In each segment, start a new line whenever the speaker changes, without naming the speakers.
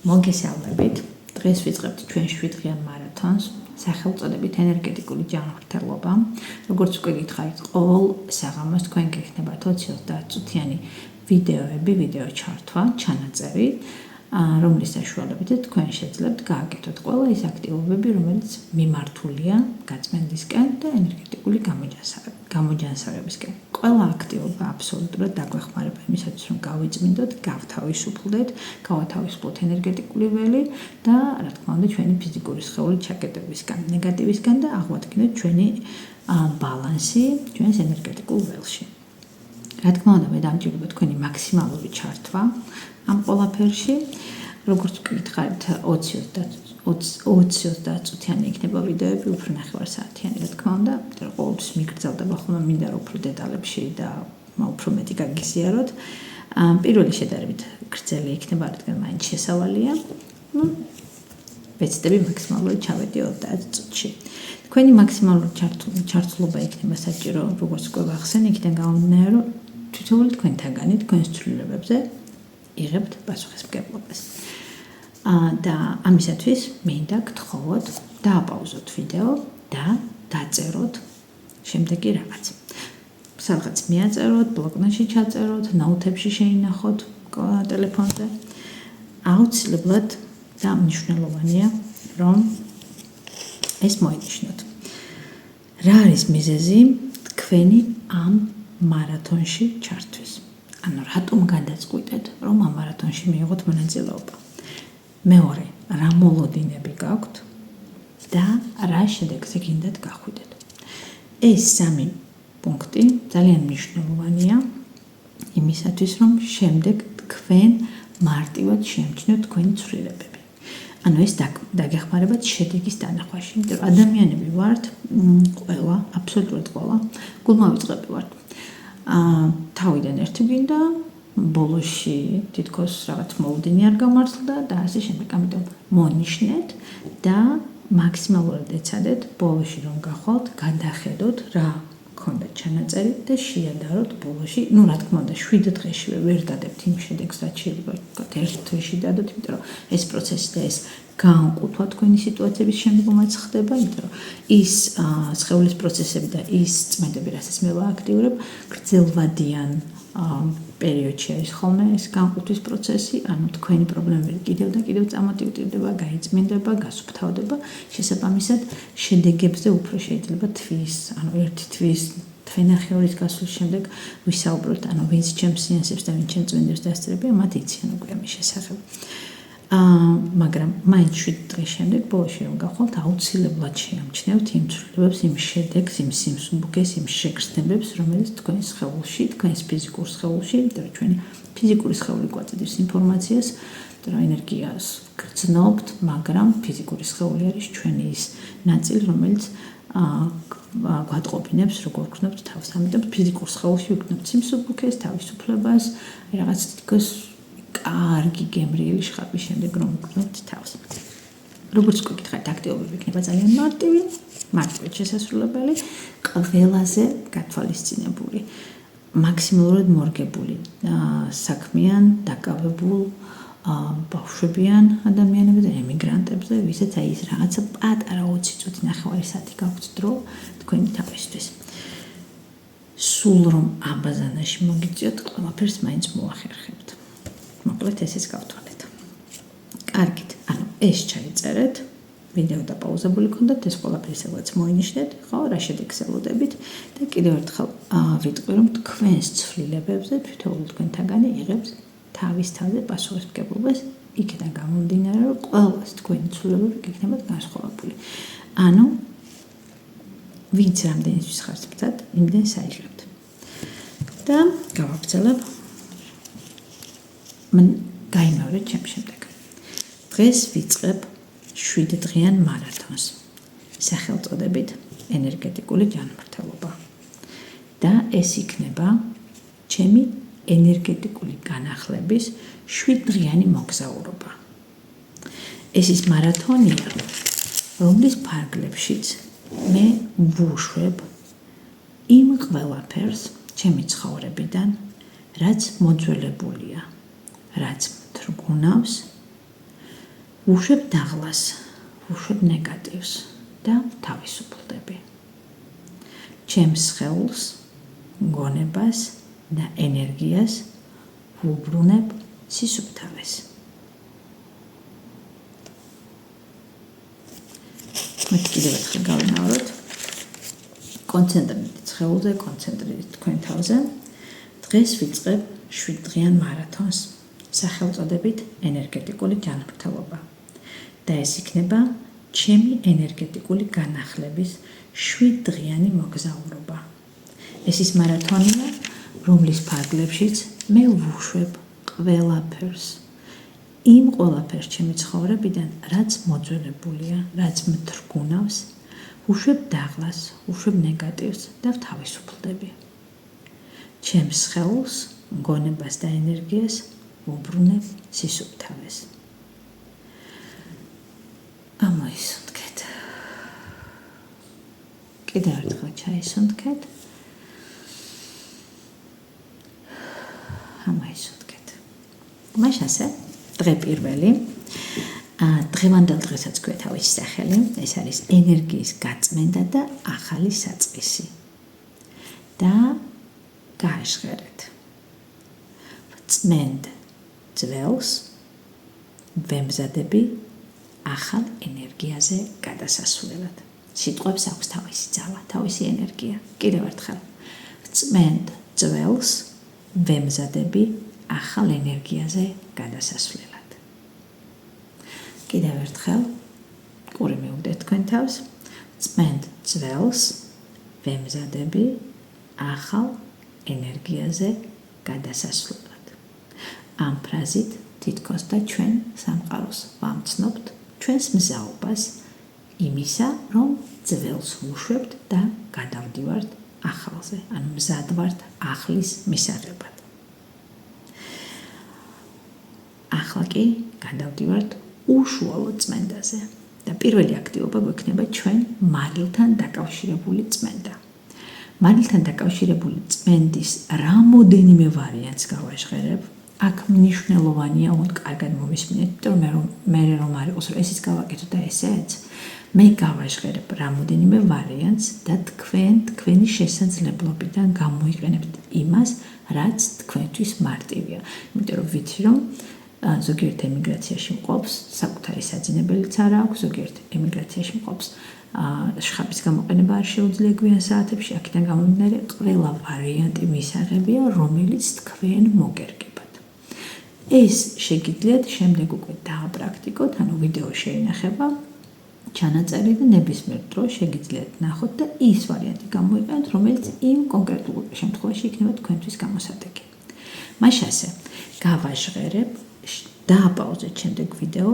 მოგესალმებით. დღეს ვიწყებთ ჩვენ 7 დღიან მარათონს, სახელწოდებით ენერგეტიკული ჯანმრთელობა. როგორც უკვე გითხარით, ყოველ საღამოს თქვენ გექნებათ 20-30 წუთიანი ვიდეო ჩართვა, ჩანაწერი, რომლის საშუალებით თქვენ შეძლებთ გააკეთოთ ყველა ის აქტივობები, რომელიც მიმართულია გაწმენდისკენ და ენერგეტიკული გამოჯანსაღებისკენ. ყველა აქტივობა აბსოლუტურად დაგვეხმარება იმისათვის, რომ გავიწმინდოთ, გავთავისუფლდეთ, გავათავისუფლოთ ენერგეტიკული ველი და რა თქმა უნდა ჩვენი ფიზიკური სხეული ჩაკეტებისგან, ნეგატივისგან და აღვადგინოთ ჩვენი ბალანსი ჩვენს ენერგეტიკულ ველში. რა თქმა უნდა, მე დამჭირდება თქვენი მაქსიმალური ჩართვა ამ ყველაფერში. როგორც გითხარით, 20-30 წუთიანი იქნება ვიდეოები, უფრო ნახევარ საათიანი, რა თქმა უნდა, ყოველთვის მიგრძელდება ხოლმე, მინდა რომ უფრო დეტალებში და უფრო მეტი გაგიზიაროთ. პირველი შედარებით გრძელი იქნება, რადგან მაინც შესავალია. ვეცდები მაქსიმალურად ჩავედი 30 წუთში. თქვენი მაქსიმალური ჩართულობა იქნება საჭირო, როგორც უკვე ვახსენე, იქიდან გამომდინარე, რომ თითოეული თქვენთაგანი თქვენს ცვლილებებზე იღებთ პასუხისმგებლობას. და ამისათვის მინდა გთხოვოთ, დააპაუზოთ ვიდეო და დაწეროთ შემდეგი რაღაც. სადღაც მიაწეროთ, ბლოკნოტში ჩაწეროთ, ნაუთებში შეინახოთ ტელეფონზე. აუცილებლად და მნიშვნელოვანია, რომ ეს მოინიშნოთ. რა არის მიზეზი თქვენი ამ მარათონში ჩართვის? ანუ რატომ გადაწყვიტეთ, რომ ამ მარათონში მიიღოთ მონაწილეობა? მეორე, რა მოლოდინები გაქვთ და რა შედეგზე გინდათ გახვიდეთ? ეს სამი პუნქტი ძალიან მნიშვნელოვანია იმისათვის, რომ შემდეგ თქვენ მარტივად შეამჩნიოთ თქვენი ცვლილებები. ანუ ეს დაგეხმარებათ შედეგის დანახვაში. იმიტომ რომ ადამიანები ვართ, ყველა, აბსოლუტურად ყველა, გულმავიწყები ვართ. თავიდან ერთი გვინდა, ბოლოში თითქოს რაღაც მოლოდინი არ გამართლდა და ასე შემდეგ. ამიტომ მონიშნეთ და მაქსიმალურად ეცადეთ ბოლოში რომ გახვალთ, გადახედოთ რა გქონდა ჩანაწერი და შეადაროთ ბოლოში. რა თქმა უნდა, 7 დღეშივე ვერ დადებთ იმ შედეგს, რაც შეიძლება ვთქვათ, 1 თვეში დადოთ, იმიტომ რომ ეს პროცესი და ეს განყოფა თქვენი სიტუაციების შემდგომაც ხდება, იმიტომ რომ ის სხეულის პროცესები და ის წმენდები, რასაც მე ვააქტიურებ, გრძელვადიან პერიოდში არის ხოლმე ეს განყოფის პროცესი, ანუ თქვენი პრობლემები კიდევ და კიდევ წამოტივტივდება, გაიწმინდება, გასუფთავდება, შესაბამისად შედეგებზე უფრო შეიძლება თვის, ანუ 1 თვის, თვენახევრის გასვლის შემდეგ ვისაუბროთ, ანუ ვინც ჩემს სეანსებს და ვინც ჩემს წმენდებს დასწრებია, მათ იციან უკვე ამის შესახებ. მაგრამ მაინც 7 დღის შემდეგ ბოლოში რომ გახვალთ, აუცილებლად შეამჩნევთ იმ ცვლილებებს, იმ შედეგს, იმ სიმსუბუქეს, იმ შეგრძნებებს, რომელიც თქვენს სხეულში, თქვენს ფიზიკურ სხეულში, იმიტომ რომ ჩვენი ფიზიკური სხეული გვაწოდებს ინფორმაციას, იმიტომ რომ ენერგიას გრძნობთ, მაგრამ ფიზიკური სხეული არის ჩვენი ის ნაწილი, რომელიც გვატყობინებს, როგორ ვგრძნობთ თავს. ამიტომ ფიზიკურ სხეულში ვგრძნობთ სიმსუბუქეს, თავისუფლებას, რაღაც თითქოს კარგი გემრიელი შხაპის შემდეგ რომ ვგრძნობთ თავს. როგორც უკვე გითხარით, აქტივობები იქნება ძალიან მარტივად შესასრულებელი, ყველაზე გათვალისწინებული, მაქსიმალურად მორგებული, საქმიან, დაკავებულ ბავშვებიან ადამიანებზე, ემიგრანტებზე, ვისაც აი ეს რაღაცა პატარა 20 წუთი, ნახევარი საათი გაქვთ დრო თქვენი თავისთვის. სულ რომ აბაზანაში მოგიწიოთ, ყველაფერს მაინც მოახერხებთ. მოკლედ ესეც გავთვალეთ. კარგით, ანუ ეს ჩაიწერეთ, ვიდეო დაპაუზებული ქონდათ, ეს ყველაფერი სადღაც მოინიშნეთ, ხო, რა შედეგს ელოდებით და კიდევ ერთხელ ვიტყვი, რომ თქვენს ცვლილებებზე თითოეული თქვენთაგანი იღებს თავის თავზე პასუხისმგებლობას, იქიდან გამომდინარე, რომ ყველას თქვენი ცვლილებები გიქნებათ განსხვავებული. ანუ ვინც რამდენისთვის ხართ ბრძად, იმდენს აიღებთ. და გავაგრძელებ გაიმეორეთ ჩემ შემდეგ. დღეს ვიწყებ 7 დღიან მარათონს, სახელწოდებით ენერგეტიკული ჯანმრთელობა. და ეს იქნება ჩემი ენერგეტიკული განახლების 7 დღიანი მოგზაურობა. ეს ის მარათონია, რომლის ფარგლებშიც მე ვუშვებ იმ ყველაფერს ჩემი ცხოვრებიდან, რაც მოძველებულია, რაც მტრგუნავს ვუშვებ დაღლას, ვუშვებ ნეგატივს და თავისუფლდები. ჩემს სხეულს, გონებას და ენერგიას ვუბრუნებ სისუფთავეს. მე კიდევ ერთხელ გავინავროთ. კონცენტრირდით სხეულზე, კონცენტრირდით თქვენ თავზე. დღეს ვიწყებ 7 დღიან მარათონს, სახელწოდებით ენერგეტიკული ჯანმრთელობა. და ეს იქნება ჩემი ენერგეტიკული განახლების 7 დღიანი მოგზაურობა. ეს ის მარათონია, რომლის ფარგლებშიც მე ვუშვებ ყველაფერს. იმ ყველაფერს ჩემი ცხოვრებიდან, რაც მოძველებულია, რაც მთრგუნავს, ვუშვებ დაღლას, ვუშვებ ნეგატივს და ვთავისუფლდები. ჩემს სხეულს, გონებას და ენერგიას ვუბრუნებ სისუფთავეს. ამოისუნთქეთ. კიდევ ერთხელ ჩაისუნთქეთ. ამოისუნთქეთ. მაშ ასე, დღე პირველი. დღევანდელ დღესაც გვეთა ის სახელი, ეს არის ენერგიის გაწმენდა და ახალი საწყისი. და გააჟღერეთ. ვწმენდ ძველს, ვემზადები ახალ ენერგიაზე გადასასვლელად. სიტყვებს აქვს თავისი ძალა, თავისი ენერგია. კიდევ ერთხელ. ვწმენდ ძველს, ვემზადები ახალ ენერგიაზე გადასასვლელად. კიდევ ერთხელ ყური მიუგდეთ თქვენ თავს. ვწმენდ ძველს, ვემზადები ახალ ენერგიაზე გადასასვლელად. ამ ფრაზით თითქოს და ჩვენ სამყაროს ვამცნობთ ჩვენს მზაობას იმისა, რომ ძველს ვუშვებთ და გადავდივართ ახალზე, ანუ მზად ვართ ახლის მისაღებად. ახლა კი გადავდივართ უშუალო წმენდაზე და პირველი აქტივობა გვექნება ჩვენ მარილთან დაკავშირებული წმენდა. მარილთან დაკავშირებული წმენდის რამოდენიმე ვარიანტს გავაჟღერებ. აქ მნიშვნელოვანია, კარგად მომისმინეთ, რომ მე რომ არ იყოს, რომ ესეც გავაკეთო და ესეც, მე გავაჟღერებ რამოდენიმე ვარიანტს და თქვენი შესაძლებლობიდან გამოიყენებთ იმას, რაც თქვენთვის მარტივია. იმიტომ რომ ვიცი, რომ ზოგიერთ ემიგრაციაში მყოფს, საკუთარი საძინებელიც არ აქვს, ზოგიერთ ემიგრაციაში მყოფს შხაპის გამოყენება არ შეუძლია გვიან საათებში, აქედან გამომდინარე, ყველა ვარიანტი მისაღებია, რომელიც თქვენ მოგერგებათ. ეს შეგიძლიათ შემდეგ უკვე დააპრაქტიკოთ, ანუ ვიდეო შეინახება, ჩანაწერი და ნებისმიერ დროს შეგიძლიათ ნახოთ და ის ვარიანტი გამოიყენოთ, რომელიც იმ კონკრეტულ შემთხვევაში იქნება თქვენთვის გამოსადეგი. მაშ ასე, გავაჟღერებ, დააპაუზეთ შემდეგ ვიდეო,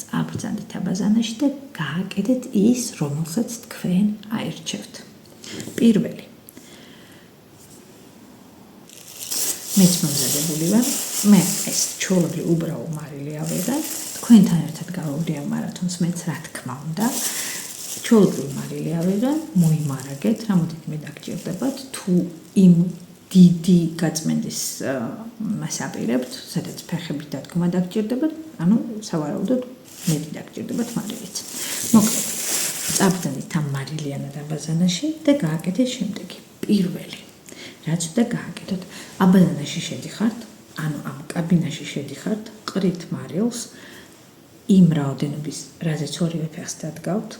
წაბრძანდით აბაზანაში და გააკეთეთ ის, რომელსაც თქვენ აირჩევთ. პირველი. მეც მომზადებული ვარ. მე ეს ჩვეულებრივ უბრალო მარილი ავიღე. თქვენთან ერთად გავუვდია მარათონს, მეც რა თქმა უნდა. ჩვეულებრივ მარილი ავიღე, მოიმარაგეთ, რამოდენიმე დაგჭირდებათ, თუ იმ დიდი გაწმენდის მას აპირებთ, სადაც ფეხებით დადგომა დაგჭირდებათ, ანუ სავარაუდოდ მეტი დაგჭირდებათ მარილიც. მოკლედ, წაბრძანდით ამ მარილიანად აბაზანაში და გააკეთეთ შემდეგი. პირველი, რაც უნდა გააკეთოთ, აბაზანაში შედიხართ, ანუ ამ კაბინაში შედიხართ, ყრით მარილს, იმ რაოდენობის, რაზეც ორივე ფეხს დადგავთ,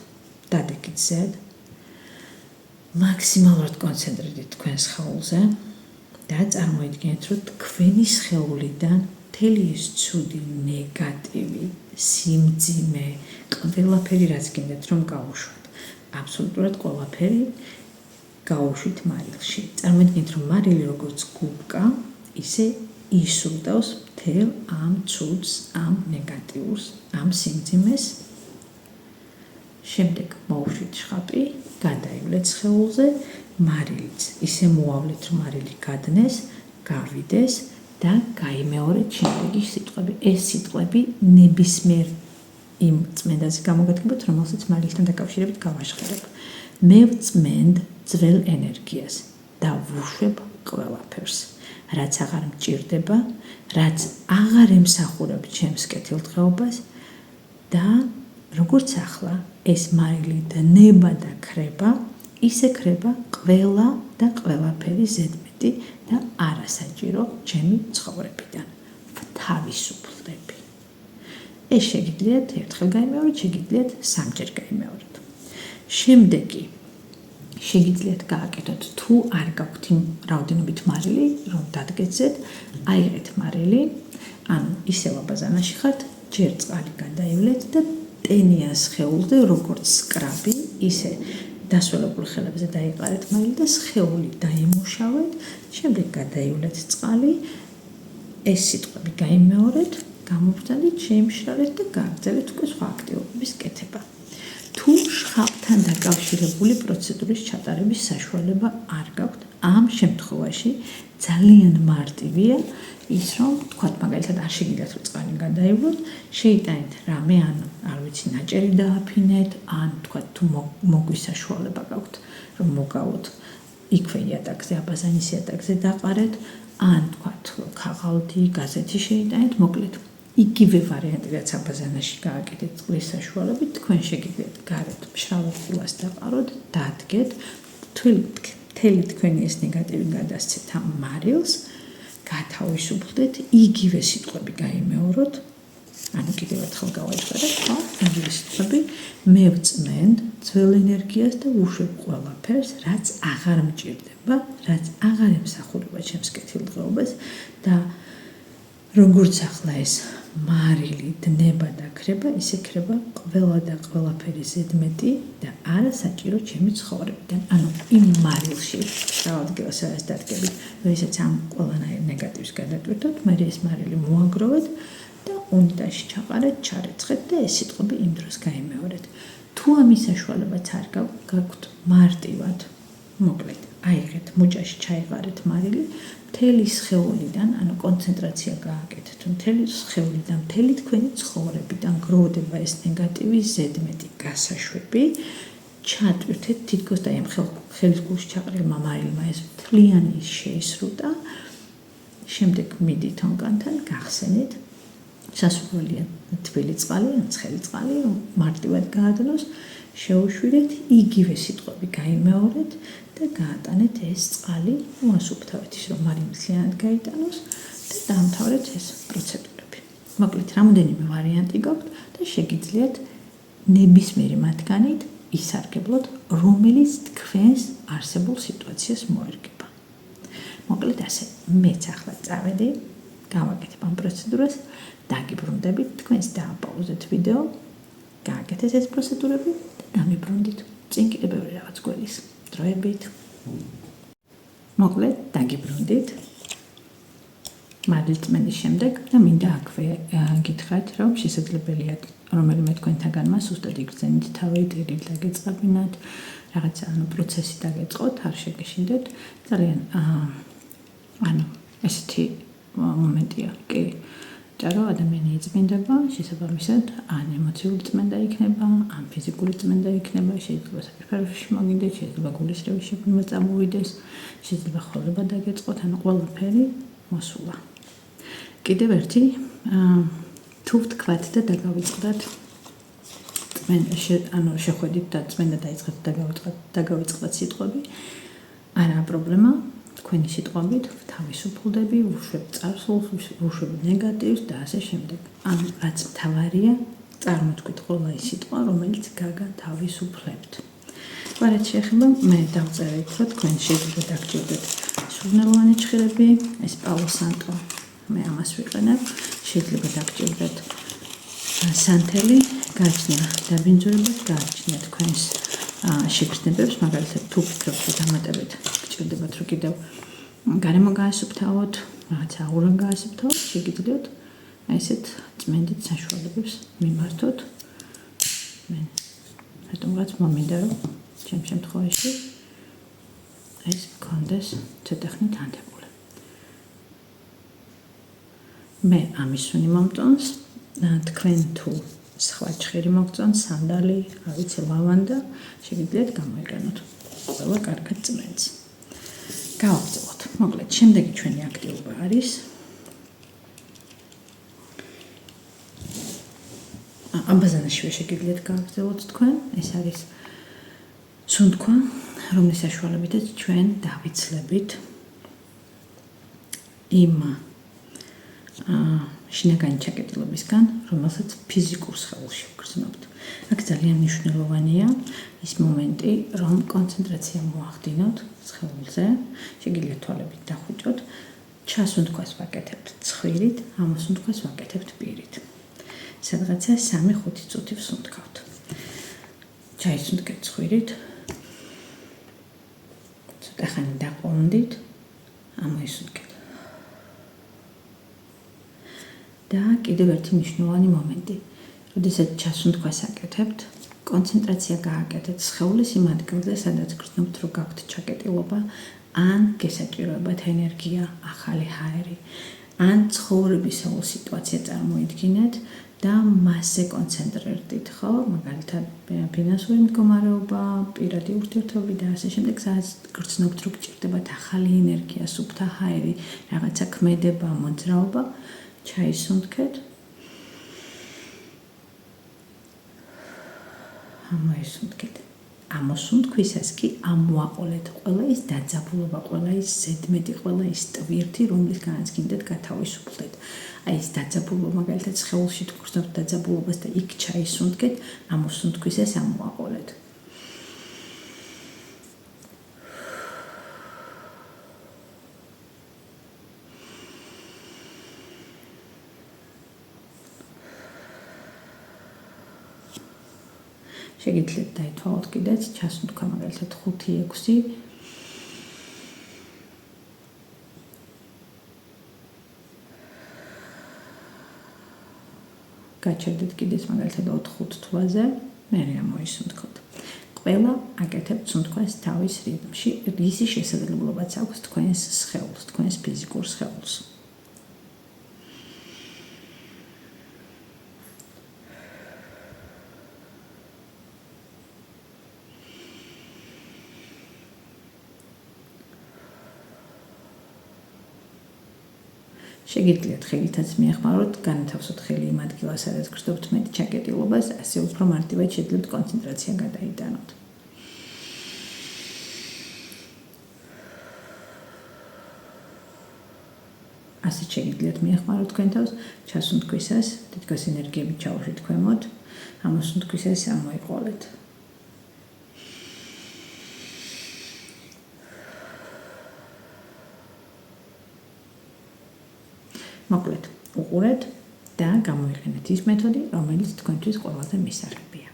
დადეკით ზედ, მაქსიმალურად კონცენტრირდით თქვენ სხეულზე და წარმოიდგინეთ, რომ თქვენი სხეულიდან მთელი ეს ცუდი, ნეგატივი, სიმძიმე, ყველაფერი რაც გინდათ რომ გაუშვათ. აბსოლუტურად ყველაფერი გაუშვით მარილში. წარმოიდგინეთ, რომ მარილი როგორც გუბკა, ისე ისრულდავს მთელ ამ ცუდს, ამ ნეგატიურს, ამ სიმძიმეს. შემდეგ მოვუშვით შხაპი, გადაივლეთ სხეულზე, მარილიც ისე მოავლეთ, რომ მარილი გადნეს, გავიდეს და გაიმეორეთ შემდეგი სიტყვები. ეს სიტყვები ნებისმიერ იმ წმენდაზე გამოგადგებოთ, რომელსაც მარილთან დაკავშირებით გავაჟღერებ. მე ვწმენდ ძველ ენერგიას და ვუშვებ ყველაფერს, რაც აღარ მჭირდება, რაც აღარ ემსახურებს ჩემს კეთილდღეობას და როგორც ახლა ეს მარილი დნება და ქრება, ისე ქრება ყველა და ყველაფერი ზედმეტი და არასაჭირო ჩემი ცხოვრებიდან. თავისუფლდები. ეს შეგიძლიათ ერთხელ გაიმეოროთ, შეგიძლიათ სამჯერ გაიმეოროთ. შემდეგი შეგიძლიათ გააკეთოთ თუ არ გაქვთ იმ რაოდენობით მარილი, რომ დადგეცეთ, აიღეთ მარილი, ანუ ისევ აბაზანაში ხართ, ჯერ წყალი გადაივლეთ და ტენიან სხეულზე როგორც სკრაბი, ისე დასველებულ ხელებზე დაიყარეთ მარილი და სხეული დაემუშავეთ, შემდეგ გადაივლეთ წყალი, ეს სიტყვები გაიმეორეთ, გამოვბრძანეთ, შეიმშრალეთ და გააგრძელეთ უკვე სხვა აქტივობების კეთება. თუ შხამთან დაკავშირებული პროცედურის ჩატარების საშუალება არ გაქვთ, ამ შემთხვევაში ძალიან მარტივია ის, რომ თქვათ მაგალითად არ შეგიძლიათ რომ წყალი გადაივლოთ, შეიტანეთ რამე, ან არ ვიცი, ნაჭერი დააფინეთ, ან თქვათ თუ მოგვის საშუალება გაქვთ, რომ მოგავოთ იქვე იატაკზე, აბაზანის იატაკზე დაყარეთ, ან თქვათ ქაღალდი, გაზეთი შეიტანეთ, მოკლედ იგივე ვარიანტი, რაც აბაზანაში გააკეთეთ წყლის საშუალებით, თქვენ შეგიძლიათ გარეთ მშრალ ფულას დაყაროთ, დადგეთ, მთელი თქვენი ეს ნეგატივი გადასცეთ ამ მარილს, გათავისუფლდეთ, იგივე სიტყვები გაიმეოროთ, ანუ კიდევ ერთხელ გავაჩერეთ, ხო? იგივე სიტყვები, მე ვწმენდ ძველ ენერგიას და ვუშვებ ყველაფერს, რაც აღარ მჭირდება, რაც აღარ ემსახურება ჩემს კეთილდღეობას და როგორც ახლა ეს მარილი დნება და ქრება, ისე ქრება ყველა და ყველაფერი ზედმეტი და არასაჭირო ჩემი ცხოვრებიდან. ანუ იმ მარილში შევადგილოს სადაც დადგებით, როდესაც ამ ყველანაირ ნეგატივს გადაკვირდოთ, მე ეს მარილი მოაგროვეთ და უნიტაზში ჩაყარეთ, ჩარეცხეთ და ეს სიტყვები იმ დროს გაიმეორეთ. თუ ამის საშუალებაც არ გაქვთ, მარტივად მოკლედ აიღეთ მუჭაში ჩაიყარეთ მარილი, მთელი სხეულიდან, ანუ კონცენტრაცია გააკეთეთ, მთელი სხეულიდან, მთელი თქვენი ცხოვრებიდან გროვდება ეს ნეგატივი ზედმეტი გასაშვები, ჩატვირთეთ თითქოს და ამ ხელის გულში ჩაყრილმა მარილმა ეს მთლიანი შეისრუტა, შემდეგ მიდით ონკანთან, გახსენეთ, სასურველია თბილი წყალი, ან ცხელი წყალი, რომ მარტივად გაადნოს, შეუშვირეთ, იგივე სიტყვები გაიმეორეთ და გაატანეთ ეს წყალი, უასუფთავეთ ის, რომ მარილი მთლიანად გაიტანოს და დაამთავრეთ ეს პროცედურები. მოკლედ, რამოდენიმე ვარიანტი გაქვთ და შეგიძლიათ ნებისმიერი მათგანით ისარგებლოთ, რომელიც თქვენს არსებულ სიტუაციას მოერგება. მოკლედ ასე, მეც ახლა წავედი, გავაკეთებ ამ პროცედურას, დაგიბრუნდებით, თქვენს დააპაუზეთ ვიდეო, გააკეთეთ ეს პროცედურები და დამიბრუნდით. წინ კიდევ ბევრი რაღაც გველის. დროებით. მოკლედ, დაგიბრუნდით. მარილის წმენდის შემდეგ და მინდა აქვე გითხრათ, რომ შესაძლებელია რომელიმე თქვენთაგანმა სუსტად იგრძენით თავი, ტირილი დაგეწყებინათ, რაღაცა პროცესი დაგეწყოთ, არ შეგეშინდეთ. ძალიან ესეთი მომენტია, კი. ჭარო ადამიანი იწმინდება, შესაბამისად, ან ემოციური წმენდა იქნება, ან ფიზიკური წმენდა იქნება, შეიძლება საფერფერში მოგინდეთ, შეიძლება გულისრევის შექმნა წამოვიდეს, შეიძლება ხოლება დაგეწყოთ, ანუ ყველაფერი მოსულა. კიდევ ერთი, თუ ვთქვათ და დაგავიწყდათ, შეხვედით და წმენდა დაიწყეთ და დაგავიწყდათ სიტყვები, არაა პრობლემა. თქვენი სიტყვებით თავისუფლდები, ვუშვებ წარსულს, ვუშვებ ნეგატივს და ასე შემდეგ. ანუ რაც მთავარია, წარმოთქვით ყველა ის სიტყვა, რომელიც გაგათავისუფლებთ. რაც შეეხება, მე დავწერე იქ, რომ თქვენ შეიძლება დაგჭირდეთ სურნელოვანი ჭხირები, ეს პალო სანტო, მე ამას ვიყენებ, შეიძლება დაგჭირდეთ სანთელი, გააჩნია დაბინძურებად, გააჩნია თქვენს შეგრძნებებს, მაგალითად თუ ფიქრობთ, რომ დამატებით გჭირდებათ, რომ კიდევ გარემო გაასუფთავოთ, რაღაცა აურა გაასუფთავოთ, შეგიძლიათ ესეთ წმენდით საშუალებებს მიმართოთ. მე რატომღაც მომინდა, რომ ჩემ შემთხვევაში ეს მქონდეს ცოტა ხნით ანთებული. მე ამისუნი მომწონს, თქვენ თუ სხვა ჭხირი მოგწონს, სანდალი, არ ვიცი, ლავანდა, შეგიძლიათ გამოიყენოთ. ყველა კარგად წმენდს. გავაგრძელოთ. მოკლედ, შემდეგი ჩვენი აქტივობა არის ამ ბაზანაშივე შეგიძლიათ გააგრძელოთ თქვენ. ეს არის სუნთქვა, რომლის საშუალებითაც ჩვენ დავიცლებით იმ შინაგანი ჩაკეტილებისგან, რომელსაც ფიზიკურ სხეულში ვგრძნობთ. აქ ძალიან მნიშვნელოვანია ის მომენტი, რომ კონცენტრაცია მოახდინოთ სხეულზე, შეგიძლიათ თვალებით დახუჭოთ, ჩასუნთქვას ვაკეთებთ ცხვირით, ამოსუნთქვას ვაკეთებთ პირით. სადღაცა 3-5 წუთი ვსუნთქავთ. ჩაისუნთქეთ ცხვირით, ცოტა ხანი დაყრუნდით, ამოისუნთქეთ. და კიდევ ერთი მნიშვნელოვანი მომენტი. როდესაც ჩასუნთქვას აკეთებთ, კონცენტრაცია გააკეთეთ სხეულის იმ ადგილზე, სადაც გრძნობთ, რომ გაქვთ ჩაკეტილობა, ან გესაჭიროებათ ენერგია, ახალი ჰაერი, ან ცხოვრებისეულ სიტუაცია წარმოიდგინეთ და მასზე კონცენტრირდით, ხო? მაგალითად, ფინანსური მდგომარეობა, პირადი ურთიერთობები და ასე შემდეგ, სადაც გრძნობთ, რომ გჭირდებათ ახალი ენერგია, სუფთა ჰაერი, რაღაცა ქმედება, მოძრაობა, ჩაისუნთქეთ. ამოისუნთქეთ. ამოსუნთქვისას კი ამოაყოლეთ ყველა ის დაძაბულობა, ყველა ის ზედმეტი, ყველა ის ტვირთი, რომლის განაცგინდეთ გათავისუფლდეთ. აი ეს დაძაბულობა, მაგალითად, სხეულში თუ გრძნობთ დაძაბულობას და იქ ჩაისუნთქეთ, ამოსუნთქვისას ამოაყოლეთ. შეგიძლიათ დაითვალოთ კიდეც, ჩასუნთქვა მაგალითად 5-6. გაჩერდეთ კიდეც მაგალითად 4-5 თვაზე, მერე ამოისუნთქოთ. ყველა აკეთებთ სუნთქვას თავის რიტმში, ისი შესაძლებლობაც აქვს თქვენს სხეულს, თქვენს ფიზიკურ სხეულს. შეგიძლიათ ხელითაც მიეხმაროთ, განათავსოთ ხელი იმ ადგილას, სადაც გრძნობთ მეტ ჩაკეტილობას, ასე უფრო მარტივად შეძლებთ კონცენტრაცია გადაიტანოთ. ასეთ შეგიძლიათ მიეხმაროთ თქვენ თავს, ჩასუნთქვისას, თითქოს ენერგიები ჩაუშვით ქვემოთ, ამოსუნთქვისას ამოიყოლეთ. მოკლედ, უყურეთ და გამოიყენეთ ის მეთოდი, რომელიც თქვენთვის ყველაზე მისაღებია.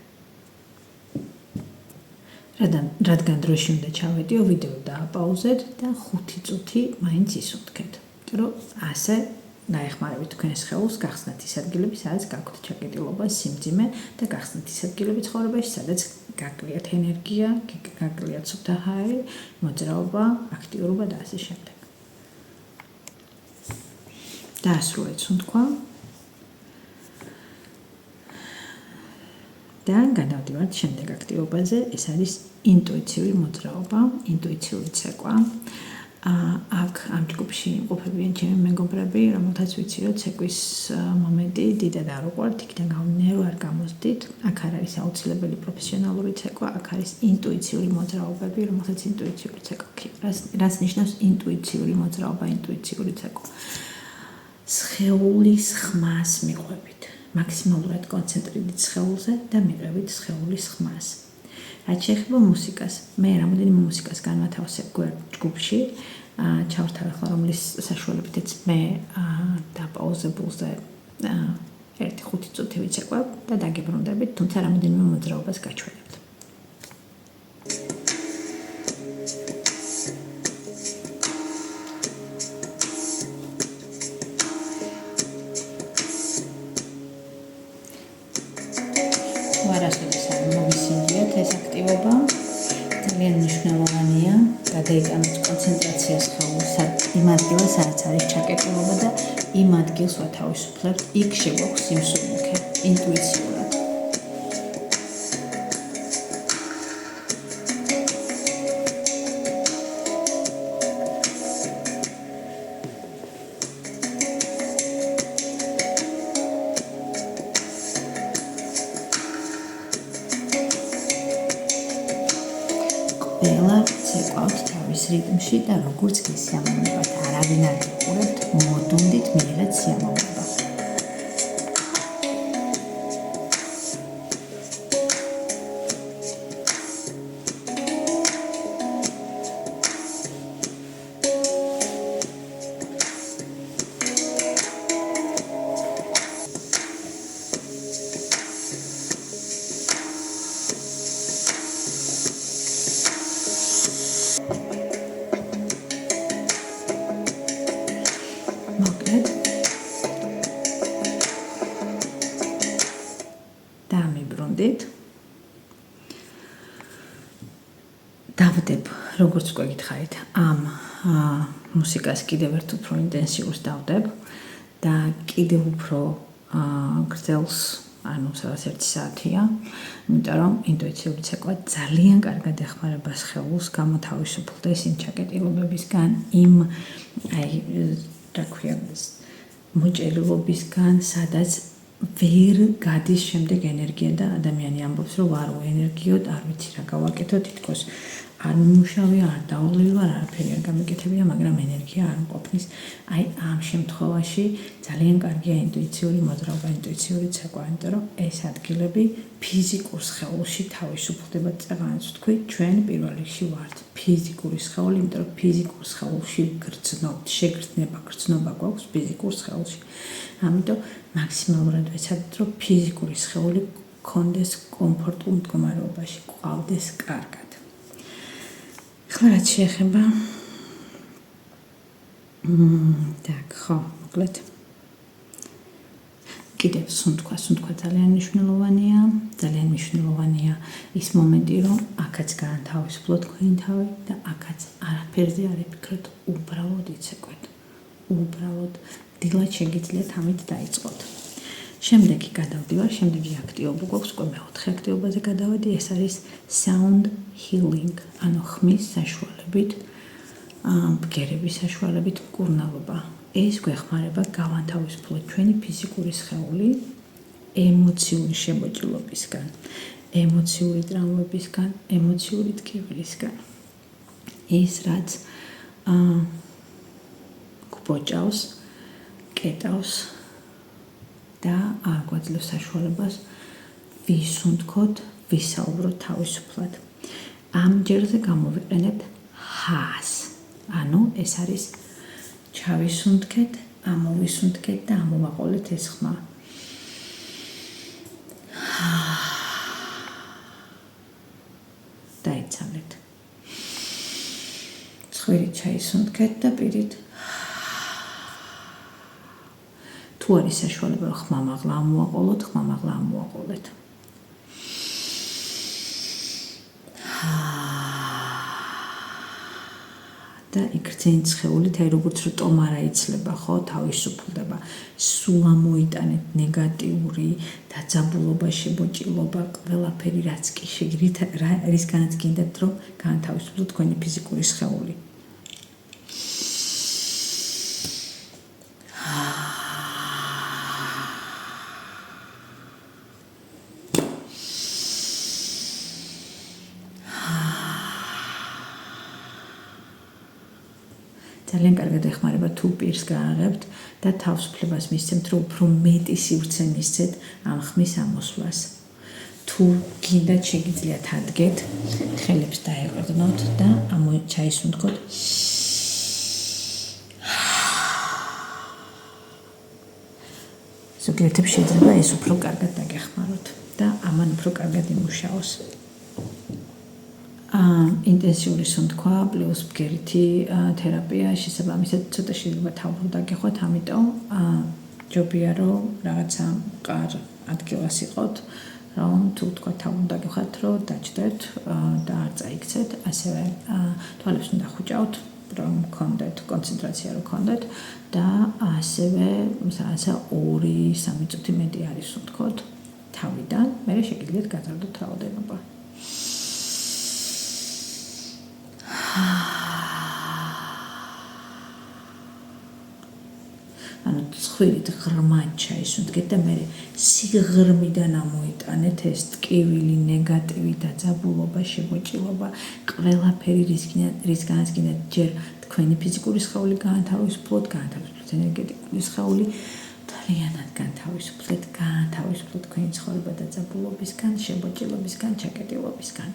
რადგან დროში უნდა ჩავედიო, ვიდეო დააპაუზეთ და 5 წუთი მაინც ისუნთქეთ. რომ ასე დაეხმარებით თქვენს სხეულს, გახსნათ ის ადგილები, სადაც გაქვთ ჩაკეტილობა, სიმძიმე და გახსნათ ის ადგილები ცხოვრებაში, სადაც გაკლიათ ენერგია, გაკლიათ სუფთა ჰაერი, მოძრაობა, აქტიურობა და ასე შემდეგ. დაასრულეთ სუნთქვა და გადავდივართ შემდეგ აქტივობაზე. ეს არის ინტუიციური მოძრაობა, ინტუიციური ცეკვა. აქ ამ ჯგუფში იმყოფებიან ჩემი მეგობრები, რომელთაც ვიცი, რომ ცეკვის მომენტი დიდად არ უყვართ, იქიდან გამომდინარე, რომ არ გამოსდით. აქ არ არის აუცილებელი პროფესიონალური ცეკვა, აქ არის ინტუიციური მოძრაობები, რომელსაც ინტუიციური ცეკვა ჰქვია. რაც ნიშნავს ინტუიციური მოძრაობა, ინტუიციური ცეკვა. სხეულის ხმას მიყვებით, მაქსიმალურად კონცენტრირდით სხეულზე და მიყევით სხეულის ხმას. რაც შეეხება მუსიკას, მე რამოდენიმე მუსიკას განვათავსებ ჯგუფში, ჩავართავ ახლა რომლის საშუალებითაც მე დაპაუზებულზე 1-5 წუთი ვიცეკვებ და დაგიბრუნდებით, თუმცა რამოდენიმე მოძრაობას გაჩვენებთ. არასოდეს არ მოგისინჯიათ ეს აქტივობა, ძალიან მნიშვნელოვანია გადაიტანოთ კონცენტრაცია სხეულს იმ ადგილას, სადაც არის ჩაკეტილობა და იმ ადგილს ვათავისუფლებთ, იქ შეგვაქვს სიმსუბუქე, ინტუიციურად. ყველა ცეკვავთ თავის რიტმში და როგორც გესიამოვნებათ, არავინ არ გიყურებთ, მოდუნდით მიერად სიამოვნება. მოკლედ დამიბრუნდით. დავდებ, როგორც უკვე გითხარით, ამ მუსიკას კიდევ ერთ უფრო ინტენსიურს დავდებ და კიდევ უფრო გრძელს, ანუ სადაც 1 საათია, იმიტომ რომ ინტუიციური ცეკვა ძალიან კარგად ეხმარება სხეულს გამოთავისუფლდეს იმ ჩაკეტილობებისგან, იმ რა ქვია, მოჭედილობისგან, სადაც ვერ გადის შემდეგ ენერგია და ადამიანი ამბობს, რომ ვარო ენერგიოთ, არ ვიცი რა გავაკეთო, თითქოს არ მიმუშავია, არ დაულევი ვარ, არაფერი არ გამეკეთებია, მაგრამ ენერგია არ მყოფნის. აი ამ შემთხვევაში ძალიან კარგია ინტუიციური მოძრაობა, ინტუიციური ცეკვა, იმიტომ რომ ეს ადგილები ფიზიკურ სხეულში თავისუფლდება. წეგანაც ვთქვი, ჩვენ პირველ რიგში ვართ ფიზიკური სხეული, იმიტომ რომ ფიზიკურ სხეულში გრძნობთ, შეგრძნება, გრძნობა გვაქვს ფიზიკურ სხეულში. ამიტომ მაქსიმალურად ვეცადეთ, რომ ფიზიკური სხეული გქონდეს კომფორტულ მდგომარეობაში, ყავდეს კარგად. ახლა რაც შეეხება так, ხო, მოკლედ. კიდევ სუნთქვა ძალიან მნიშვნელოვანია, ძალიან მნიშვნელოვანია ის მომენტი, რომ აქაც განთავისუფლოთ თქვენი თავი და აქაც არაფერზე არ იფიქროთ, უბრალოდ იცეკვეთ. უბრალოდ დილად შეგიძლიათ ამით დაიწყოთ. შემდეგი გადავდივარ, შემდეგი აქტივობა გვაქვს, უკვე მეოთხე აქტივობაზე გადავედი, ეს არის sound healing, ანუ ხმის საშუალებით, ბგერების საშუალებით მკურნალობა. ეს გვეხმარება გავანთავისუფლოთ ჩვენი ფიზიკური სხეული ემოციური შემოჭრილობისგან, ემოციური ტრაუმებისგან, ემოციური ტკივილისგან. ის რაც გვბოჭავს, კეტავს და არ გვაძლევს საშუალებას ვისუნთქოთ, ვისაუბროთ თავისუფლად. ამ ჯერზე გამოვიყენებთ ჰას. ანუ ეს არის ჩავისუნთქეთ, ამოვისუნთქეთ და ამოვაყოლეთ ეს ხმა. დაიცალეთ. ცხვირით ჩაისუნთქეთ და პირით. თუ არის საშუალება, რომ ხმამაღლა ამოვაყოლოთ, ხმამაღლა ამოვაყოლეთ. და იგრძენით სხეულით, აი როგორც რომ ტომარა იცლება, ხო, თავისუფლდება. სულ ამოიტანეთ ნეგატიური დაძაბულობა, შებოჭილობა, ყველაფერი რაც კი შეგიძლიათ, რისგანაც გინდათ, რომ განთავისუფლოთ თქვენი ფიზიკური სხეული. ძალიან კარგად ეხმარება თუ პირს გააღებთ და თავისუფლებას მისცემთ, რომ უფრო მეტი სივრცე მისცეთ ამ ხმის ამოსვლას. თუ გინდათ შეგიძლიათ ადგეთ, ხელებს დაეყრდნოთ და ჩაისუნთქოთ. ზოგიერთებს შეიძლება ეს უფრო კარგად დაგეხმაროთ და ამან უფრო კარგად იმუშაოს. ინტენსიური სუნთქვა პლუს ბგერითი თერაპია შესაბამისად ცოტა შეიძლება თავბრუ დაგეხოთ, ამიტომ ჯობია რომ რაღაცა მყარ ადგილას იყოთ, რომ თუ თქვა თავბრუ დაგეხოთ, რომ დაჭდეთ და არ წაიქცეთ, ასევე თვალებს უნდა ხუჭავთ, რომ გქონდეთ კონცენტრაცია, რომ გქონდეთ და ასევე რაღაცა 2-3 წუთი მეტი არ ისუნთქოთ თავიდან, მერე შეგიძლიათ გაზარდოთ რაოდენობა. ანუ ცხვირით ღრმად ჩაისუნთქეთ და მე სიღრმიდან ამოიტანეთ ეს ტკივილი, ნეგატივი, დაძაბულობა, შებოჭილობა, ყველაფერი რისგანაც კიდე ჯერ თქვენი ფიზიკური სხეული გაანთავისუფლოთ, ენერგეტიკული სხეული ძალიანად განთავისუფლეთ თქვენი ცხოვრება დაძაბულობისგან, შებოჭილობისგან, ჩაკეტილობისგან.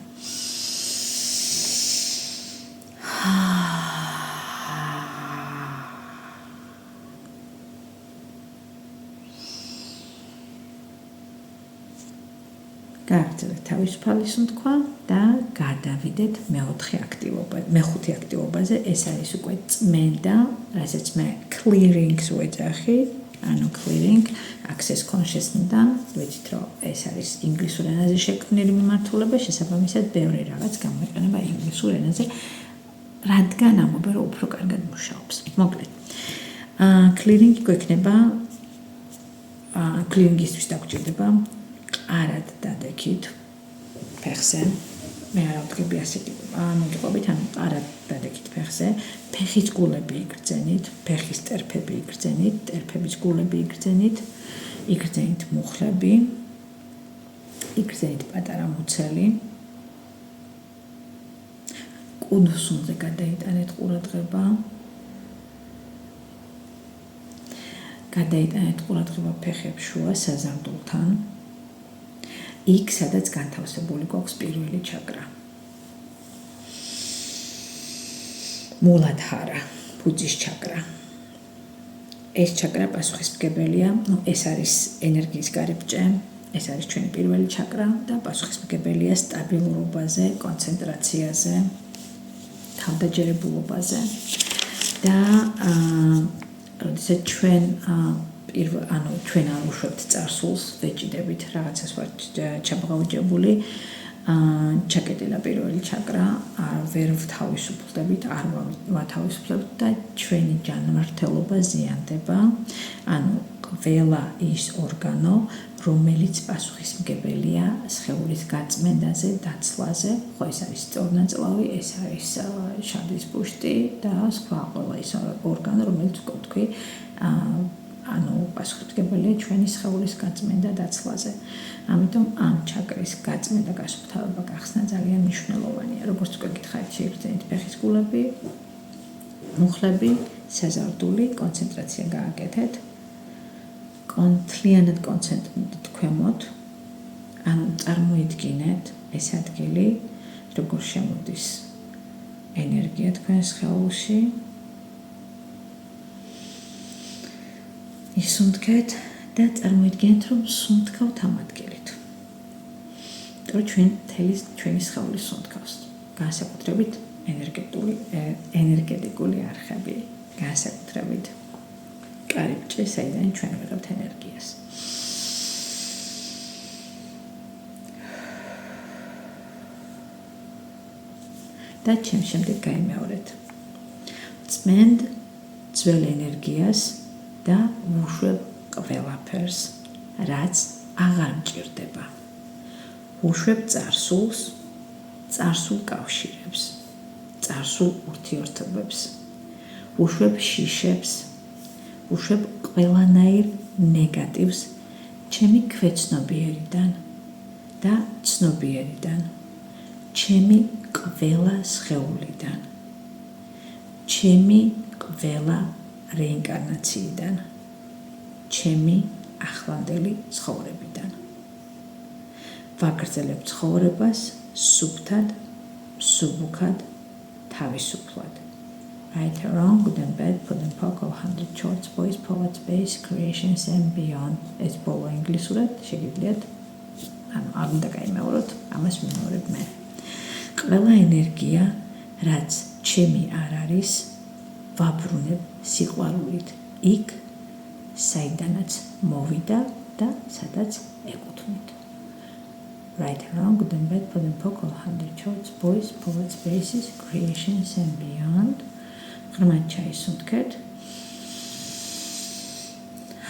გააგრძელეთ თავისუფალი სუნთქვა და გადავიდეთ მეხუთე აქტივობაზე. ეს არის უკვე წმენდა, რასაც მე clearing-ს ვეძახი, ანუ clearing access consciousness-დან. ვიცით, რომ ეს არის ინგლისურ ენაზე შექმნილი მიმართულება, შესაბამისად ბევრი რაღაც გამოიყენება ინგლისურ ენაზე, რადგან ამბობენ, რომ უფრო კარგად მუშაობს. მოკლედ, clearing-ი გვექნება, clearing-ისთვის დაგჭირდება არად დადექით ფეხზე, მე არ ვდგები ასე მოგიყვებით, ანუ არად დადექით ფეხზე, ფეხის გულები იგრძენით, ფეხის ტერფები იგრძენით, ტერფების გულები იგრძენით, იგრძენით მუხლები, იგრძენით პატარა მუცელი, კუნთსუნზე გადაიტანეთ ყურადღება, ფეხებს შუა საზამთრულთან. იქ, სადაც განთავსებული გვაქვს პირველი ჩაკრა. მულადჰარა, ფუძის ჩაკრა. ეს ჩაკრა პასუხისმგებელია, ეს არის ენერგიის გარიბჭე, ეს არის ჩვენი პირველი ჩაკრა და პასუხისმგებელია სტაბილურობაზე, კონცენტრაციაზე, თავდაჯერებულობაზე. და როდესაც ჩვენ ჩვენ არ უშვებთ წარსულს, ვეჭიდებით, რაღაცას ვარ ჩაბღაუჯებული, ჩაკეტილა პირველი ჩაკრა, ვერ ვთავისუფლდებით, არ ვათავისუფლებთ და ჩვენი ჯანმრთელობა ზიანდება, ანუ ყველა ის ორგანო, რომელიც პასუხისმგებელია სხეულის გაწმენდაზე, დაცლაზე, ხო ეს არის სწორნაწლავი, ეს არის შარდის ბუშტი და სხვა ყველა ის ორგანო, რომელიც თქვი ანუ პასუხისმგებელია ჩვენი სხეულის გაწმენდა დაცლაზე. ამიტომ ამ ჩაკრის გაწმენდა გასუფთავება გახსნა ძალიან მნიშვნელოვანია. როგორც უკვე გითხარით, შეიგრძენით ფეხის გულები, მუხლები, საზარდული, კონცენტრაცია გააკეთეთ. მთლიანად კონცენტრირდით ქვემოთ, ანუ წარმოიდგინეთ ეს ადგილი, როგორ შემოდის ენერგია თქვენ სხეულში. ისუნთქეთ და წარმოიდგინეთ, რომ სუნთქავთ ამ ადგილით. ჩვენი სხეული სუნთქავს. განსაკუთრებით ენერგეტიკული არხები, განსაკუთრებით კარიბჭე, საიდან ჩვენ ვიღებთ ენერგიას. და ჩემ შემდეგ გაიმეორეთ. წმენდ ძველ ენერგიას და ვუშვებ ყველაფერს, რაც აღარ მჭირდება. ვუშვებ წარსულს, წარსულ კავშირებს, წარსულ ურთიერთობებს, ვუშვებ შიშებს, ვუშვებ ყველანაირ ნეგატივს ჩემი ქვეცნობიერიდან და ცნობიერიდან, ჩემი ყველა სხეულიდან, ჩემი ყველა რეინკარნაციიდან, ჩემი ახლანდელი ცხოვრებიდან. ვაგრძელებ ცხოვრებას სუფთად, სუბუქად, თავისუფლად. Right or wrong, good and bad, put and poke of 100 shorts, boys, poets, base, creations and beyond. ეს ბოლო ინგლისურად შეგიძლიათ, ანუ არ უნდა გაიმეოროთ, ამას ვიმეორებ მე. ყველა ენერგია, რაც ჩემი არ არის, ვაბრუნებ სიყვარულით იქ, საიდანაც მოვიდა და სადაც ეკუთვნით. Right and wrong, good and bad, put and poke of 100 shorts, boys, poets, bases, creations and beyond. ღრმად ჩაისუნთქეთ.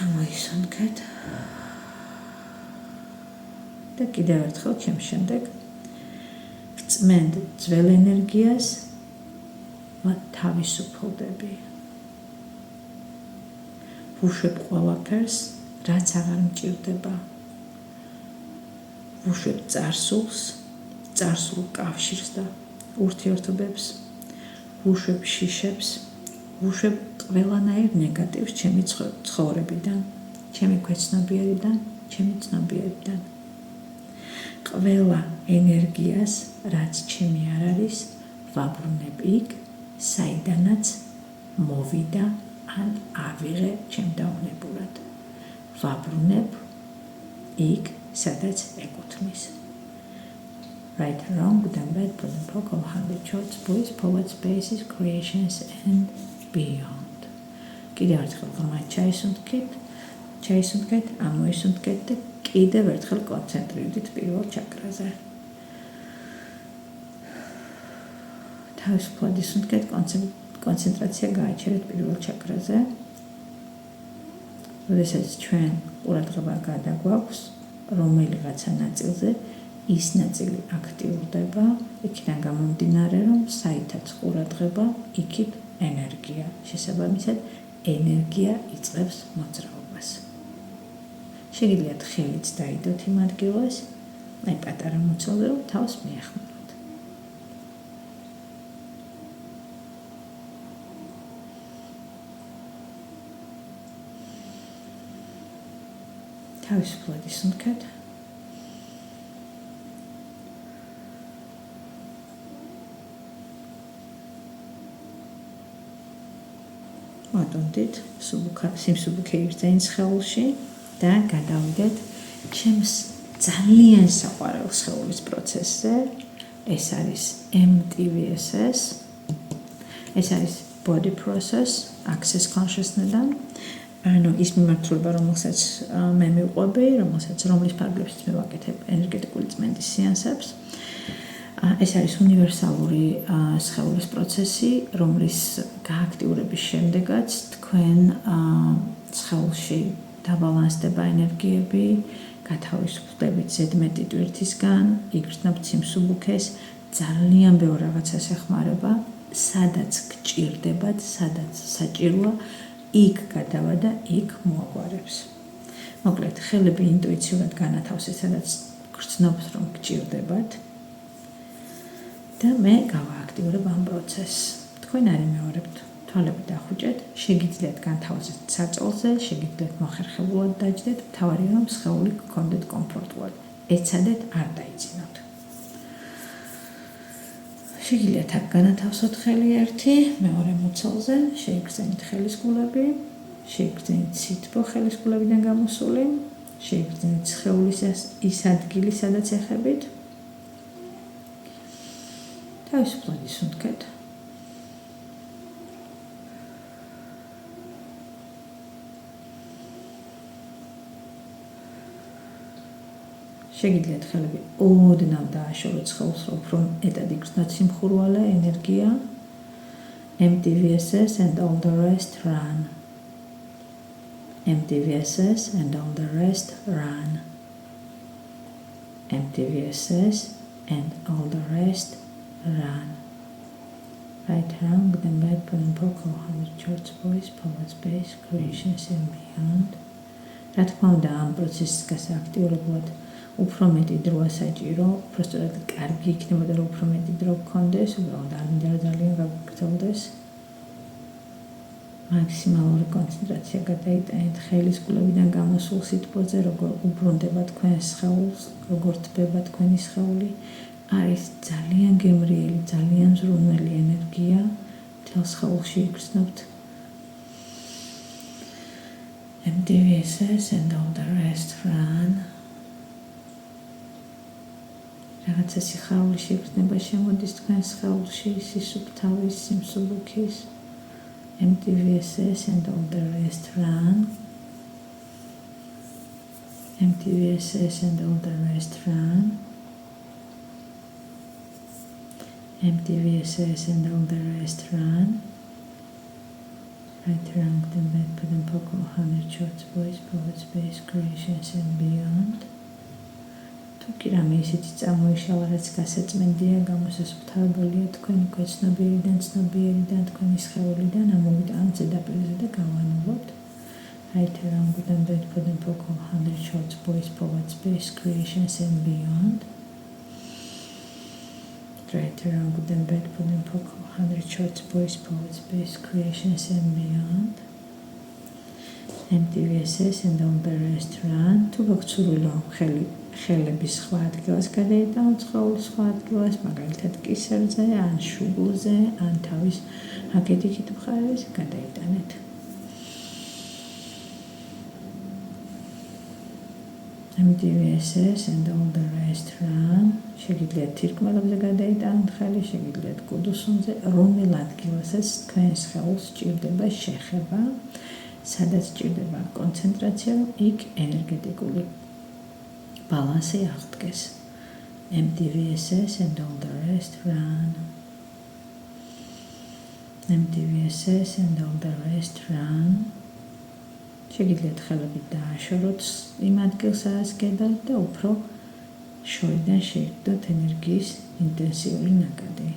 ამოისუნთქეთ. და კიდევ ერთხელ ჩემ შემდეგ წმენდ ძველ ენერგიას თავისუფლდები. ვუშვებ ყველაფერს, რაც აღარ მჭირდება. ვუშვებ წარსულს, წარსულ კავშირს და ურთიერთობებს, ვუშვებ შიშებს, ვუშვებ ყველანაირ ნეგატივს ჩემი ცხოვრებიდან, ჩემი ქვეცნობიერიდან, ჩემი ცნობიერიდან. ყველა ენერგიას, რაც ჩემი არ არის, ვაბრუნებ იქ, საიდანაც მოვიდა ან ავიღე ჩემდაუნებურად. ვაბრუნებ იქ, სადაც ეკუთვნის. Right, wrong, good and bad, put and poke, 100 shorts, boys, forward spaces, creations and beyond. კიდევ ერთხელ ღრმად ჩაისუნთქეთ, ამოისუნთქეთ და კიდევ ერთხელ კონცენტრირდით პირველ ჩაკრაზე. თავისუფლად ისუნთქეთ, კონცენტრაცია გააჩერეთ პირველ ჩაკრაზე. როდესაც ჩვენ ყურადღება გადაგვაქვს რომელიღაცა ნაწილზე, ის ნაწილი აქტიურდება, იქიდან გამომდინარე, რომ საითაც ყურადღება, იქით ენერგია. შესაბამისად, ენერგია იწყებს მოძრაობას. შეგიძლიათ ხელით დაიდოთ იმ ადგილას, აი პატარა მოცულზე, რომ თავს მიეხმაროთ. თავისუფლად ისუნთქეთ. ვატონდით სიმსუბუქე იბრძენ სხეულში და გადავიდეთ ჩემს ძალიან საყვარელ სხეულის პროცესზე. ეს არის MTVSS. ეს არის body process access consciousness-დან. ანუ ის მიმართულება, რომელსაც მე მივყვები, რომლის ფარგლებშიც მე ვაკეთებ ენერგეტიკული წმენდის სეანსებს. ეს არის უნივერსალური სხეულის პროცესი, რომლის გააქტიურების შემდეგაც თქვენ სხეულში დაბალანსდება ენერგიები, გათავისუფლდებით ზედმეტი ტვირთისგან, იგრძნობთ სიმსუბუქეს, ძალიან ბევრ რაღაცას ეხმარება, სადაც გჭირდებათ, სადაც საჭიროა, იქ გადავა და იქ მოაგვარებს. მოკლედ, ხელები ინტუიციურად განათავსეთ, სადაც გრძნობთ, რომ გჭირდებათ. და მე გავააქტიურებ ამ პროცესს. თქვენ არ იმეორებთ, თვალები დახუჭეთ, შეგიძლიათ განთავაზეთ საწოლზე, შეგიძლიათ მოხერხებულად დაჯდეთ, მთავარია რომ სხეული გქონდეთ კომფორტულად. ეცადეთ არ დაიძინოთ. შეგიძლიათ აქ განათავსოთ ხელი ერთი, მეორე მუცელზე, შეიგრძენით ხელის გულები, შეიგრძენით სითბო ხელის გულებიდან გამოსული, შეიგრძენით სხეულის ის ადგილი, სადაც ეხებით. თავისუფლად ისუნთქეთ. შეგიძლიათ ხელები ოდნავ დააშოროთ სხეულს, რომ უფრო მეტად იგრძნოთ სიმხურვალე, ენერგია. MTVSS and all the rest run. MTVSS and all the rest run. MTVSS and all the rest run. Right hand, then back, put and poke, 100 shorts, boys, forward space, creations and beyond. რა თქმა უნდა, ამ პროცესის გასააქტიურებლად უფრო მეტი დროა საჭირო, უბრალოდ კარგი იქნებოდა, რომ უფრო მეტი დრო გქონდეს, უბრალოდ არ მინდა ძალიან გაგრძელდეს. მაქსიმალური კონცენტრაცია გადაიტანეთ ხელის გულებიდან გამოსულ სითბოზე, როგორ უბრუნდება თქვენს სხეულს, როგორ თბება თქვენი სხეული. არის ძალიან გემრიელი, ძალიან ზრუნველი ენერგია, მთელ სხეულში იგრძნობთ. MTVSS and all the rest run. რაღაცა სიხარული შეგრძნება შემოდის თქვენ სხეულში, სისუფთავის, სიმსუბუქის. MTVSS and all the rest run. MTVSS and all the rest run. MTVSS and all the rest run. Right around the bed, put and poke, 100 shorts, boys, forward space, creations and beyond. თუ რამე ისეთი წამოიშალა, რაც გასაწმენდია, გამოსასუფთავებელია თქვენი ქვეცნობიერიდან, ცნობიერიდან, თქვენი სხეულიდან, ამოვიტანოთ ზედაპირზე და გავანულობთ. right around good and bad for the vocal 100 shorts, voice, poet, space, creations and beyond. Right around good and bad for the vocal 100 shorts, voice, poet, space, creations and beyond. MTVSS and all the restaurant. Tu vaktsululo ხელების სხვა ადგილას გადაიტანო ცხოვლის სხვა ადგილას, მაგალითად კისერზე, ან შუბლზე, ან თავის აკეთიკით მხარეს გადაიტანეთ. MTVSS and all the restaurant. შეგიძლიათ თირკმელებზე გადაიტანოთ ხელი, შეგიძლიათ კუდუსუნზე, რომელ ადგილასაც თქვენს ხელს სჭირდება შეხება, სადაც სჭირდება კონცენტრაცია, იქ ენერგეტიკული ბალანსი აღდგეს. MTVSS and all the restaurant. MTVSS and all the restaurant. შეგიძლიათ ხელებით დააშოროთ იმ ადგილს, სადაც გედავთ და უფრო შორიდან შეიგდოთ ენერგიის ინტენსიური ნაკადი.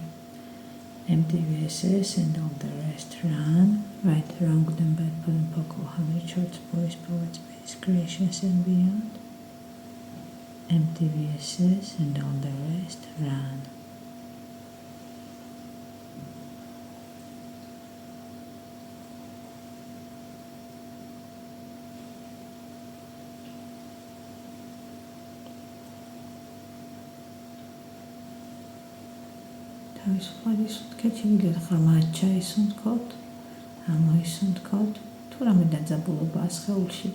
MTVSS and all the restaurant. Right, wrong, good and bad, put and poco, 100 shorts, boys, poets, space, creations and beyond. MTVSS and all the restaurant. თავისუფალი სუნთქეთ, შეგიძლიათ ღრმად ჩაისუნთქოთ, ამოისუნთქოთ, თუ რამე დაძაბულობაა სხეულში,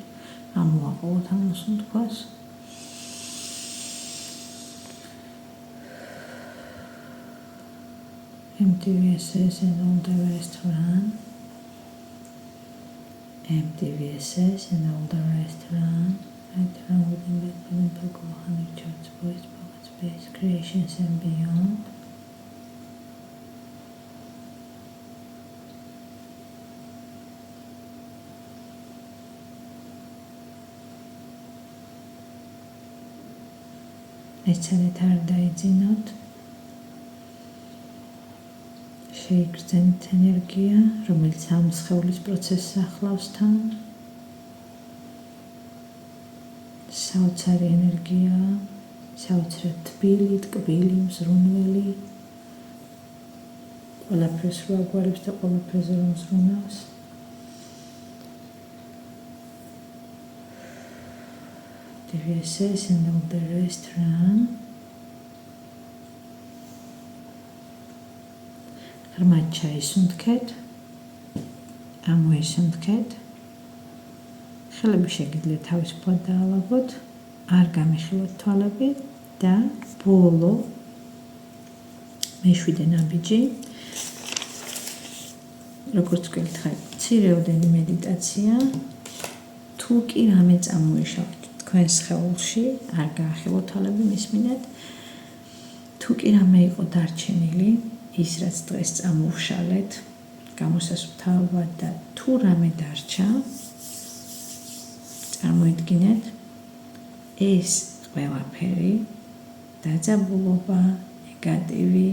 ამოაყოლოთ ამ სუნთქვას. MTVSS and all the restaurant. MTVSS and all the restaurant. Right around within that putting poco 100 charts, boys, poets, space, creations and beyond. ეცადეთ არ დაიძინოთ, შეიგრძენთ ენერგია, რომელიც ამ სხეულის პროცესს ახლავს თან. საოცარი ენერგია, საოცრად თბილი, ტკბილი, მზრუნველი, ყველაფერს რო აგვარებს და ყველაფერზე რომ მზრუნავს. MTVSS and all the restaurant. ღრმად ჩაისუნთქეთ, ამოისუნთქეთ. ხელები შეგიძლიათ თავისუფლად დაალაგოთ, არ გამიხილოთ თვალები და ბოლო მეშვიდე ნაბიჯი. როგორც გითხარით, მცირეოდენი მედიტაცია, თუ კი რამე წამოიშალეთ თქვენ სხეულში, არ გაახილოთ თვალები, მისმინეთ. თუ კი რამე იყო დარჩენილი, ის რაც დღეს წამოვშალეთ, გამოსასუფთავად და თუ რამე დარჩა, წარმოიდგინეთ, ეს ყველაფერი დაძაბულობა, ნეგატივი,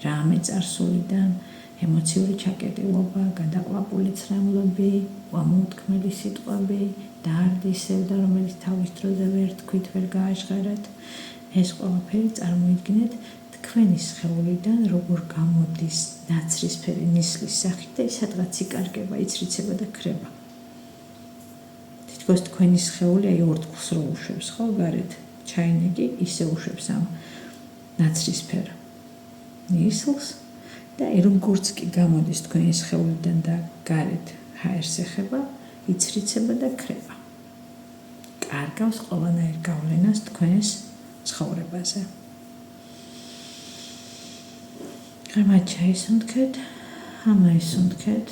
რამე წარსულიდან, ემოციური ჩაკეტილობა, გადაყვაპული ცრემლები, უამოუთქმელი სიტყვები, დაარდისევდა, რომელიც თავის დროზე ვერ თქვით, ვერ გააჟღერეთ, ეს ყველაფერი წარმოიდგინეთ თქვენი სხეულიდან როგორ გამოდის ნაცრისფერი ნისლის სახით და სადღაც იკარგება, იცრიცება და ქრება. თითქოს თქვენი სხეული აი ორთქლს რო უშვებს, ხო, გარეთ ჩაინეკი ისე უშვებს ამ ნაცრისფერ ნისლს და როგორც კი გამოდის თქვენი სხეულიდან და გარეთ ჰაერს ეხება, იცრიცება და ქრება. კარგავს ყველანაირ გავლენას თქვენს ცხოვრებაზე. ღრმად ჩაისუნთქეთ, ამოისუნთქეთ,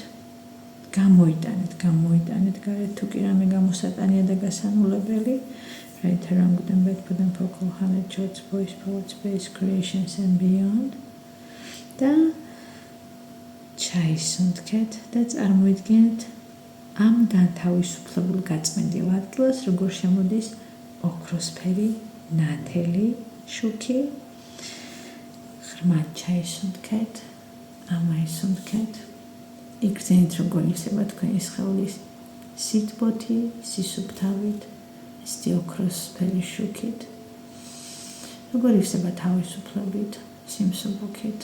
გამოიტანეთ გარეთ თუ კი რამე გამოსატანია და გასანულებელი. Right around them back put them focal 100 charts, voice, poet, space, creations and beyond. და ჩაისუნთქეთ და წარმოიდგინეთ ამ განთავისუფლებულ გაწმენდილ ადგილას როგორ შემოდის ოქროსფერი ნათელი შუქი. ღრმად ჩაისუნთქეთ, ამაისუნთქეთ, იგრძენით როგორ იცება თქვენი სხეულის სითბოთი, სისუფთავით, ესეთი ოქროსფერი შუქით. როგორ ივსება თავისუფლებით, სიმსუბუქით.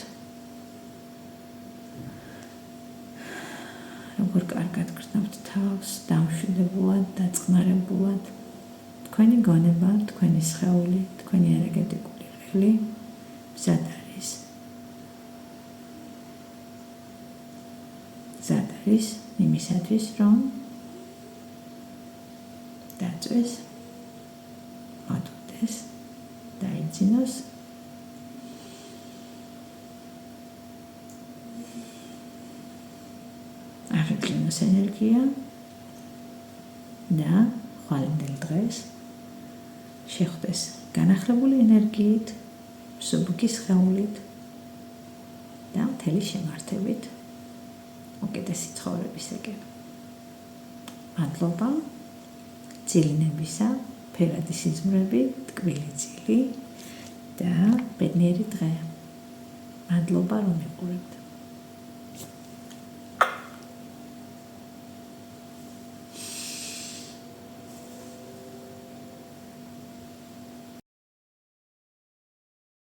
როგორ კარგად გრძნობთ თავს, დამშვიდებულად, დაწყნარებულად. თქვენი გონება, თქვენი სხეული, თქვენი ენერგეტიკული ღილი მზად არის. მზად არის იმისათვის, რომ დაწვეს, მოდოდეს, დაიძინოს. აღიქმოს ენერგია და ხვალინდელ დღეს შეხვდეს განახლებული ენერგიით, მსუბუქი სხეულით და მთელი შემართებით უკეთესი ცხოვრებისაკენ. მადლობა ძილინებისა, ფერადი სიზმრები, ტკბილი ძილი და ბედნიერი დღე. მადლობა რომ იყურებთ.